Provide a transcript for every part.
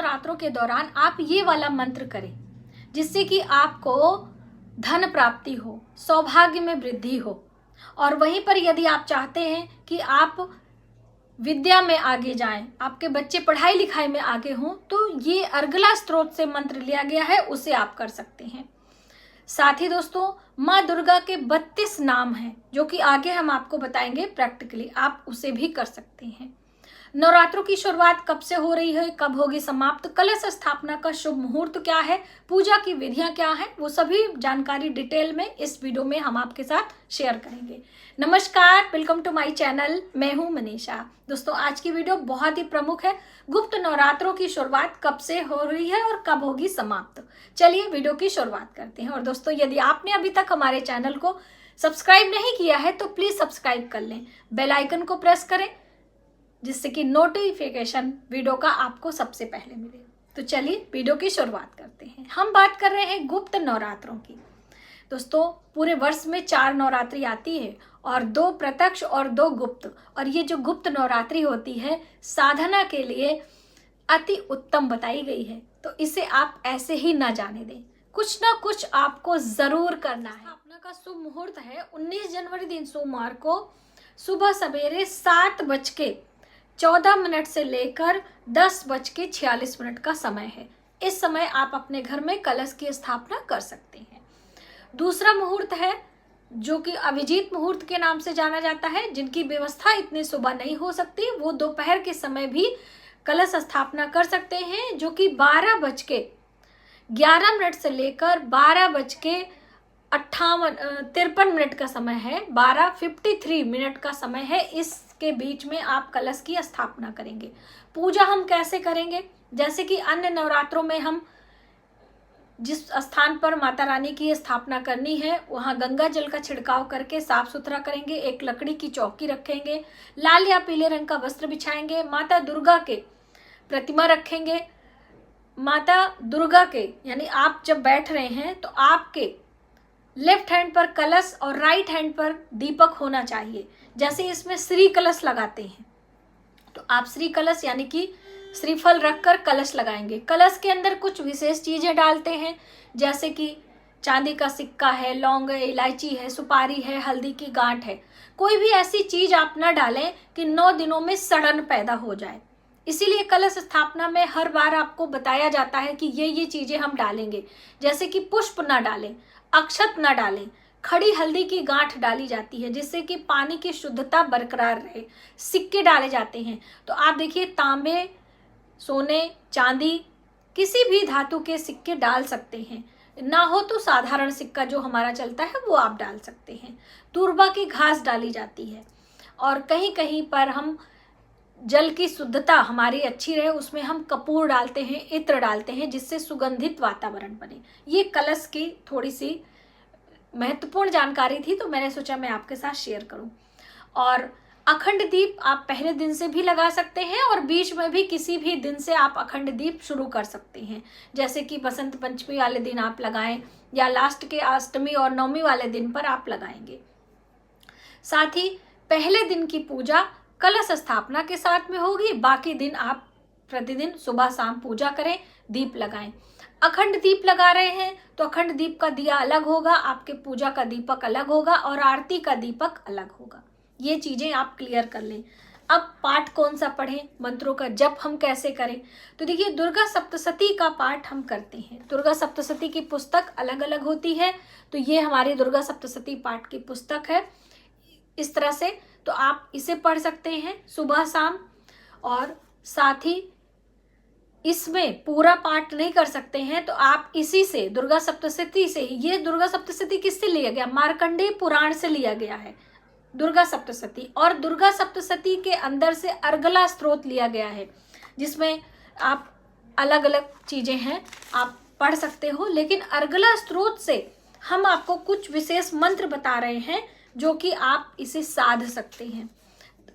नवरात्रों के दौरान आप ये वाला मंत्र करें, जिससे कि आपको धन प्राप्ति हो, सौभाग्य में वृद्धि हो। और वहीं पर यदि आप चाहते हैं कि आप विद्या में आगे जाएं, आपके बच्चे पढ़ाई लिखाई में आगे हों, तो ये अर्गला स्त्रोत से मंत्र लिया गया है, उसे आप कर सकते हैं। साथ ही दोस्तों, माँ दुर्गा के 32 नाम हैं, जो कि आगे हम आपको बताएंगे प्रैक्टिकली, आप उसे भी कर सकते हैं। नवरात्रों की शुरुआत कब से हो रही है, कब होगी समाप्त, कलश स्थापना का शुभ मुहूर्त क्या है, पूजा की विधियां क्या है, वो सभी जानकारी डिटेल में इस वीडियो में हम आपके साथ शेयर करेंगे। नमस्कार, वेलकम टू माय चैनल। मैं हूं मनीषा। दोस्तों, आज की वीडियो बहुत ही प्रमुख है। गुप्त नवरात्रों की शुरुआत कब से हो रही है और कब होगी समाप्त। चलिए वीडियो की शुरुआत करते हैं। और दोस्तों, यदि आपने अभी तक हमारे चैनल को सब्सक्राइब नहीं किया है तो प्लीज सब्सक्राइब कर लें, बेल आइकन को प्रेस करें, जिससे कि नोटिफिकेशन वीडियो का आपको सबसे पहले मिले। तो चलिए वीडियो की शुरुआत करते हैं। हम बात कर रहे हैं गुप्त नवरात्रों की। दोस्तों, पूरे वर्ष में 4 नवरात्रि आती है और 2 प्रत्यक्ष और 2 गुप्त। और ये जो गुप्त नवरात्रि होती है, साधना के लिए अति उत्तम बताई गई है, तो इसे आप ऐसे ही ना जाने दें। कुछ ना कुछ आपको जरूर करना है। स्थापना का शुभ मुहूर्त है 19 जनवरी दिन सोमवार को सुबह सवेरे 7:14 से लेकर 10:46 का समय है। इस समय आप अपने घर में कलश की स्थापना कर सकते हैं। दूसरा मुहूर्त है, जो कि अभिजीत मुहूर्त के नाम से जाना जाता है। जिनकी व्यवस्था इतनी सुबह नहीं हो सकती, वो दोपहर के समय भी कलश स्थापना कर सकते हैं, जो कि 12:11 से लेकर 12:53 का समय है। 12:53 का समय है। इसके बीच में आप कलश की स्थापना करेंगे। पूजा हम कैसे करेंगे? जैसे कि अन्य नवरात्रों में हम जिस स्थान पर माता रानी की स्थापना करनी है, वहां गंगा जल का छिड़काव करके साफ सुथरा करेंगे। एक लकड़ी की चौकी रखेंगे, लाल या पीले रंग का वस्त्र बिछाएंगे, माता दुर्गा के प्रतिमा रखेंगे। माता दुर्गा के यानी आप जब बैठ रहे हैं तो आपके लेफ्ट हैंड पर कलश और राइट हैंड पर दीपक होना चाहिए। जैसे इसमें श्री कलश लगाते हैं, तो आप श्री कलश यानी कि श्रीफल रखकर कलश लगाएंगे। कलश के अंदर कुछ विशेष चीजें डालते हैं, जैसे कि चांदी का सिक्का है, लौंग है, इलायची है, सुपारी है, हल्दी की गांठ है। कोई भी ऐसी चीज आप न डालें कि 9 दिनों में सड़न पैदा हो जाए। इसीलिए कलश स्थापना में हर बार आपको बताया जाता है कि ये चीजें हम डालेंगे। जैसे कि पुष्प ना डालें, अक्षत ना डालें, खड़ी हल्दी की गांठ डाली जाती है, जिससे कि पानी की शुद्धता बरकरार रहे। सिक्के डाले जाते हैं, तो आप देखिए तांबे, सोने, चांदी, किसी भी धातु के सिक्के डाल सकते हैं। ना हो तो साधारण सिक्का जो हमारा चलता है वो आप डाल सकते हैं। दूर्वा की घास डाली जाती है। और कहीं कहीं पर हम जल की शुद्धता हमारी अच्छी रहे, उसमें हम कपूर डालते हैं, इत्र डालते हैं, जिससे सुगंधित वातावरण बने। ये कलश की थोड़ी सी महत्वपूर्ण जानकारी थी, तो मैंने सोचा मैं आपके साथ शेयर करूं। और अखंड दीप आप पहले दिन से भी लगा सकते हैं और बीच में भी किसी भी दिन से आप अखंड दीप शुरू कर सकते हैं। जैसे कि बसंत पंचमी वाले दिन आप लगाएं, या लास्ट के अष्टमी और नवमी वाले दिन पर आप लगाएंगे। साथ ही पहले दिन की पूजा कलश स्थापना के साथ में होगी। बाकी दिन आप प्रतिदिन सुबह शाम पूजा करें, दीप लगाएं। अखंड दीप लगा रहे हैं तो अखंड दीप का दिया अलग होगा, आपके पूजा का दीपक अलग होगा और आरती का दीपक अलग होगा। ये चीजें आप क्लियर कर लें। अब पाठ कौन सा पढ़ें, मंत्रों का जप हम कैसे करें? तो देखिए, दुर्गा सप्तशती का पाठ हम करते हैं। दुर्गा सप्तशती की पुस्तक अलग अलग होती है, तो ये हमारी दुर्गा सप्तशती पाठ की पुस्तक है इस तरह से। तो आप इसे पढ़ सकते हैं सुबह शाम। और साथ ही इसमें पूरा पाठ नहीं कर सकते हैं तो आप इसी से, दुर्गा सप्तशती से, ये दुर्गा सप्तशती किससे लिया गया? मार्कंडेय पुराण से लिया गया है दुर्गा सप्तशती। और दुर्गा सप्तशती के अंदर से अर्गला स्त्रोत लिया गया है, जिसमें आप अलग अलग चीजें हैं आप पढ़ सकते हो। लेकिन अर्गला स्त्रोत से हम आपको कुछ विशेष मंत्र बता रहे हैं, जो कि आप इसे साध सकते हैं।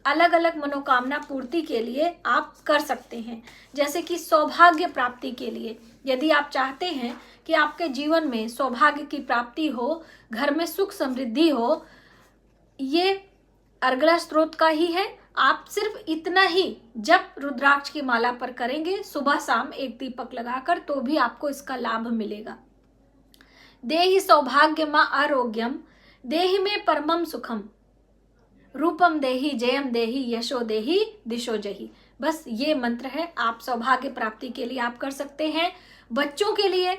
अलग अलग मनोकामना पूर्ति के लिए आप कर सकते हैं। जैसे कि सौभाग्य प्राप्ति के लिए, यदि आप चाहते हैं कि आपके जीवन में सौभाग्य की प्राप्ति हो, घर में सुख समृद्धि हो, ये अर्गला स्त्रोत का ही है। आप सिर्फ इतना ही जब रुद्राक्ष की माला पर करेंगे, सुबह शाम एक दीपक लगाकर, तो भी आपको इसका लाभ मिलेगा। देहि सौभाग्यम आरोग्यम, देहि में परमम सुखम, रूपम देहि जयम देहि यशो देहि दिशो जहि। बस ये मंत्र है, आप सौभाग्य प्राप्ति के लिए आप कर सकते हैं। बच्चों के लिए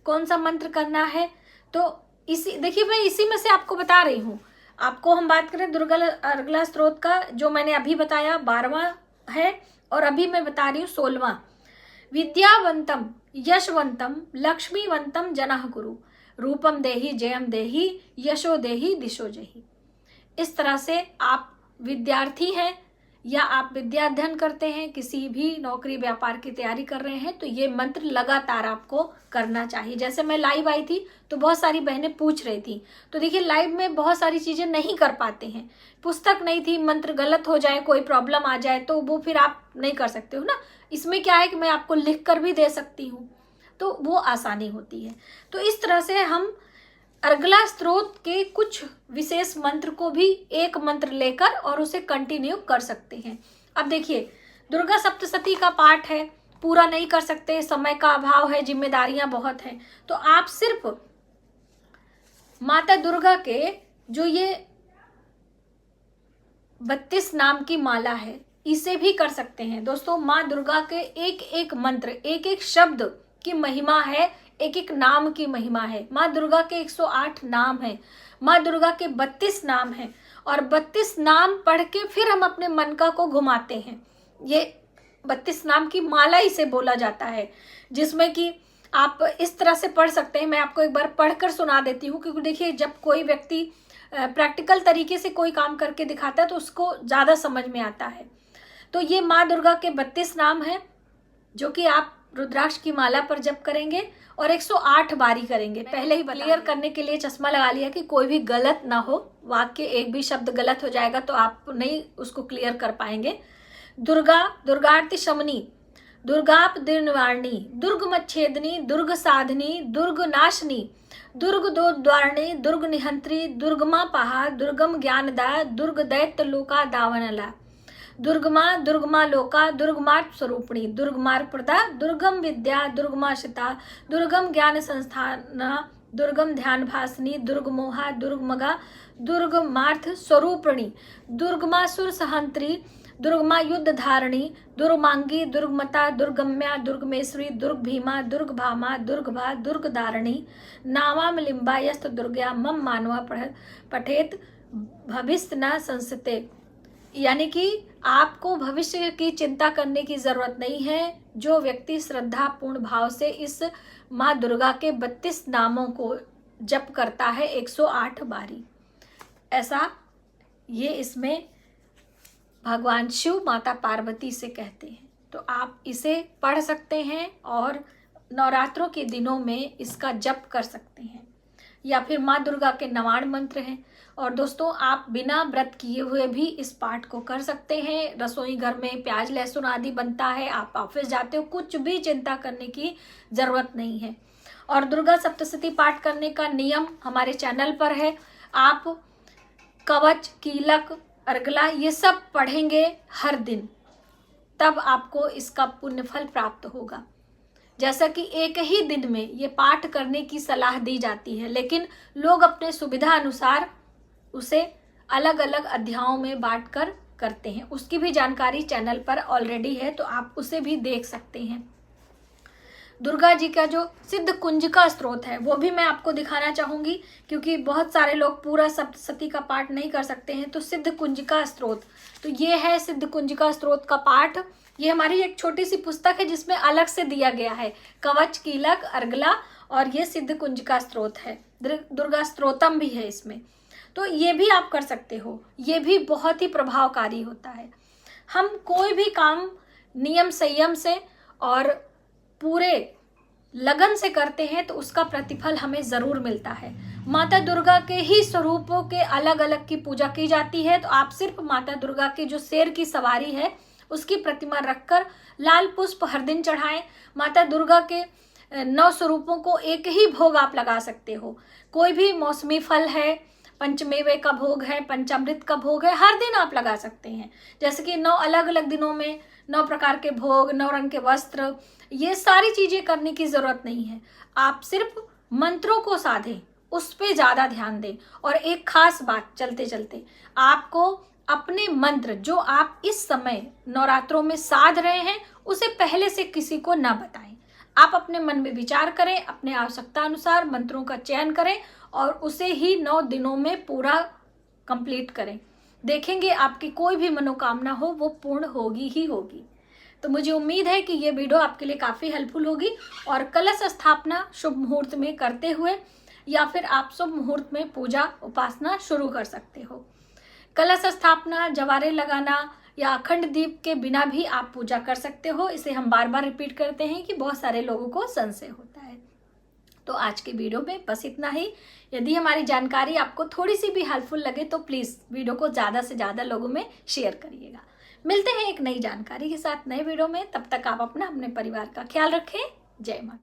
कौन सा मंत्र करना है, तो इसी देखिए मैं इसी में से आपको बता रही हूँ। आपको हम बात करें दुर्गा अर्गला स्त्रोत का, जो मैंने अभी बताया 12वां है, और अभी मैं बता रही हूँ 16वां। विद्यावंतम यशवंतम लक्ष्मीवंतम जनः कुरु, रूपम देहि जयम देहि यशो देहि दिशो जहि। इस तरह से आप विद्यार्थी हैं या आप विद्या अध्ययन करते हैं, किसी भी नौकरी व्यापार की तैयारी कर रहे हैं, तो ये मंत्र लगातार आपको करना चाहिए। जैसे मैं लाइव आई थी तो बहुत सारी बहनें पूछ रही थी, तो देखिए लाइव में बहुत सारी चीजें नहीं कर पाते हैं, पुस्तक नहीं थी, मंत्र गलत हो जाए, कोई प्रॉब्लम आ जाए तो वो फिर आप नहीं कर सकते हो ना। इसमें क्या है कि मैं आपको लिख कर भी दे सकती हूँ, तो वो आसानी होती है। तो इस तरह से हम अर्गला स्त्रोत के कुछ विशेष मंत्र को भी एक मंत्र लेकर और उसे कंटिन्यू कर सकते हैं। अब देखिए दुर्गा सप्तशती का पाठ है, पूरा नहीं कर सकते, समय का अभाव है, जिम्मेदारियां बहुत हैं, तो आप सिर्फ माता दुर्गा के जो ये 32 नाम की माला है, इसे भी कर सकते हैं। दोस्तों माँ दुर्गा के एक एक मंत्र, एक एक शब्द की महिमा है, एक एक नाम की महिमा है। माँ दुर्गा के 108 नाम है, माँ दुर्गा के 32 नाम है, और 32 नाम पढ़ के फिर हम अपने मन का को घुमाते हैं। ये 32 नाम की माला इसे बोला जाता है, जिसमें कि आप इस तरह से पढ़ सकते हैं। मैं आपको एक बार पढ़कर सुना देती हूँ, क्योंकि देखिए जब कोई व्यक्ति प्रैक्टिकल तरीके से कोई काम करके दिखाता है तो उसको ज़्यादा समझ में आता है। तो ये माँ दुर्गा के 32 नाम है, जो कि आप रुद्राक्ष की माला पर जप करेंगे और 108 बारी करेंगे। पहले ही क्लियर करने के लिए चश्मा लगा लिया कि कोई भी गलत ना हो, वाक्य एक भी शब्द गलत हो जाएगा तो आप नहीं उसको क्लियर कर पाएंगे। दुर्गा दुर्गार्ति शमनी, दुर्गाप निर्वाणी, दुर्ग मच्छेदनी, दुर्ग साधनी, दुर्ग नाशनी, दुर्ग दो द्वारणी, दुर्ग निहंत्री, दुर्गमा पहा, दुर्गम ज्ञानदा, दुर्ग दैत्य लोका दावनला, दुर्गमा लोका, दुर्गमार्ग स्वरूपिणी, दुर्गमार्ग प्रदा, दुर्गम विद्या, दुर्गमाशिता, दुर्गम ज्ञान संस्थान, दुर्गम ध्यान भासनी, दुर्गमोहा, दुर्गमगा, दुर्गमार्थ स्वरूपिणी, दुर्गमासुर सहंत्री, दुर्गमा युद्ध धारणी, दुर्गमांगी, दुर्गमता, दुर्गम्या, दुर्गमेश्वरी, दुर्ग भीमा, दुर्ग भामा, दुर्गभा, दुर्ग धारणी, नावाम लिंबा यस्त दुर्गया मम मानवा पठेत भविष्य न संसते। यानी कि आपको भविष्य की चिंता करने की जरूरत नहीं है। जो व्यक्ति श्रद्धा पूर्ण भाव से इस माँ दुर्गा के 32 नामों को जप करता है 108 बारी, ऐसा ये इसमें भगवान शिव माता पार्वती से कहते हैं। तो आप इसे पढ़ सकते हैं और नवरात्रों के दिनों में इसका जप कर सकते हैं, या फिर माँ दुर्गा के 99 मंत्र हैं। और दोस्तों आप बिना व्रत किए हुए भी इस पाठ को कर सकते हैं। रसोई घर में प्याज लहसुन आदि बनता है, आप ऑफिस जाते हो, कुछ भी चिंता करने की जरूरत नहीं है। और दुर्गा सप्तशती पाठ करने का नियम हमारे चैनल पर है। आप कवच, कीलक, अर्गला ये सब पढ़ेंगे हर दिन, तब आपको इसका पुण्य फल प्राप्त होगा। जैसा कि एक ही दिन में ये पाठ करने की सलाह दी जाती है, लेकिन लोग अपने सुविधा अनुसार उसे अलग अलग अध्यायों में बांटकर करते हैं। उसकी भी जानकारी चैनल पर ऑलरेडी है, तो आप उसे भी देख सकते हैं। दुर्गा जी का जो सिद्ध कुंजिका स्त्रोत है वो भी मैं आपको दिखाना चाहूंगी, क्योंकि बहुत सारे लोग पूरा सप्तशती का पाठ नहीं कर सकते हैं। तो सिद्ध कुंजिका स्त्रोत, तो ये है सिद्ध कुंजिका स्त्रोत का पाठ। ये हमारी एक छोटी सी पुस्तक है जिसमें अलग से दिया गया है कवच, कीलक, अर्गला, और ये सिद्ध कुंजिका स्त्रोत है। दुर्गा स्त्रोतम भी है इसमें, तो ये भी आप कर सकते हो। ये भी बहुत ही प्रभावकारी होता है। हम कोई भी काम नियम संयम से और पूरे लगन से करते हैं तो उसका प्रतिफल हमें जरूर मिलता है। माता दुर्गा के ही स्वरूपों के अलग अलग की पूजा की जाती है, तो आप सिर्फ माता दुर्गा की जो शेर की सवारी है उसकी प्रतिमा रखकर लाल पुष्प हर दिन चढ़ाएं। माता दुर्गा के 9 स्वरूपों को एक ही भोग आप लगा सकते हो। कोई भी मौसमी फल है, पंचमेवे का भोग है, पंचामृत का भोग है, हर दिन आप लगा सकते हैं। जैसे कि 9 अलग अलग दिनों में 9 प्रकार के भोग, 9 रंग के वस्त्र, ये सारी चीजें करने की जरूरत नहीं है। आप सिर्फ मंत्रों को साधें, उस पे ज्यादा ध्यान दें। और एक खास बात चलते चलते, आपको अपने मंत्र जो आप इस समय नवरात्रों में साध रहे हैं उसे पहले से किसी को ना बताएं। आप अपने मन में विचार करें, अपने आवश्यकता अनुसार मंत्रों का चयन करें और उसे ही 9 दिनों में पूरा कंप्लीट करें। देखेंगे आपकी कोई भी मनोकामना हो वो पूर्ण होगी ही होगी। तो मुझे उम्मीद है कि ये वीडियो आपके लिए काफ़ी हेल्पफुल होगी। और कलश स्थापना शुभ मुहूर्त में करते हुए या फिर आप शुभ मुहूर्त में पूजा उपासना शुरू कर सकते हो। कलश स्थापना, जवारे लगाना या अखंड दीप के बिना भी आप पूजा कर सकते हो। इसे हम बार बार रिपीट करते हैं कि बहुत सारे लोगों को संशय होता है। तो आज के वीडियो में बस इतना ही। यदि हमारी जानकारी आपको थोड़ी सी भी हेल्पफुल लगे तो प्लीज़ वीडियो को ज़्यादा से ज़्यादा लोगों में शेयर करिएगा। मिलते हैं एक नई जानकारी के साथ नए वीडियो में। तब तक आप अपने परिवार का ख्याल रखें। जय माता।